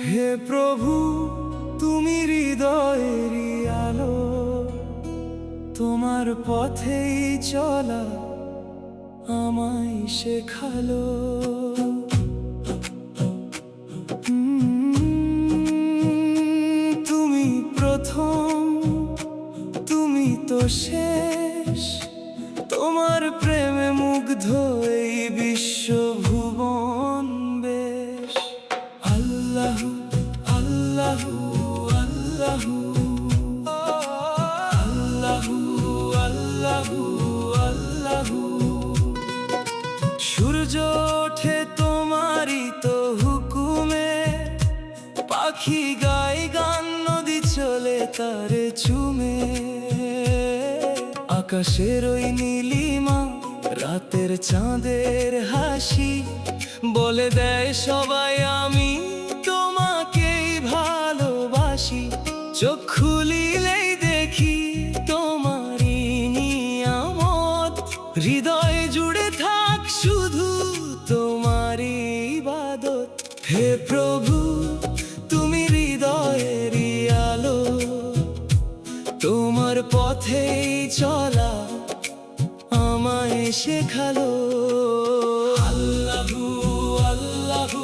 হে প্রভু, তুমি হৃদয়েরই আলো, তোমার পথেই চলা আমায় শেখালো। তুমি প্রথম, তুমি তো শেষ, তোমার প্রেমে মুগ্ধ এই বিশ্বভুবন বেশ। আল্লাহু আল্লাহু আল্লাহু আল্লাহু আল্লাহু আল্লাহু। সূর্য ওঠে তোমারই তো হুকুমে, পাখি গায় গান, নদী চলে তারে চুমে। আকাশের ওই নীলিমা, রাতের চাঁদের হাসি, বলে দেয় সবাই আমি তোমাকেই ভালোবাসি। চোখ খুলিলেই দেখি তোমারই নিয়ামত, হৃদয় জুড়ে থাক শুধু তোমারই ইবাদত। হে প্রভু, তুমি হৃদয়েরই আলো, তোমার পথেই চলা আমায় শেখালো। আল্লাহু আল্লাহু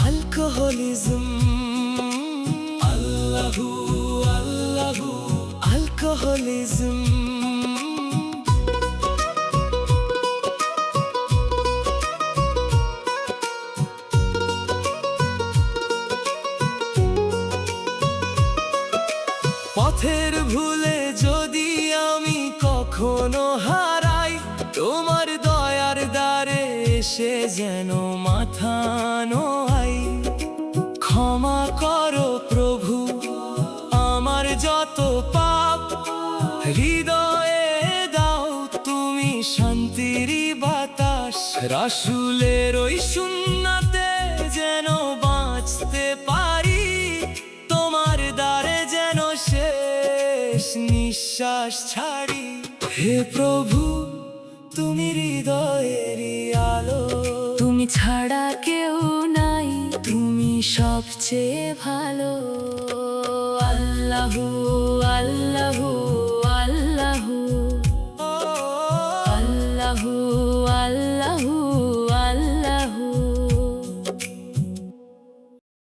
আলকোহলিজম, আল্লাহু আল্লাহু আলকোহলিজম। পথের ভুলে যদি আমি কখনো হারাই, তোমার দয়ার দ্বারে এসে যেন মাথা নোয়াই। ক্ষমা করো প্রভু আমার যত পাপ, হৃদয়ে দাও তুমি শান্তির বাতাস। রাসূলের ওই সুন্নাতে যেন বাঁচতে পারি, তোমার দ্বারে যেন শেষ নিঃশ্বাস ছাড়ি। হে প্রভু, তুমি হৃদয়েরই আলো, তুমি ছাড়া কেউ নাই, তুমি সবচেয়ে ভালো। আল্লাহু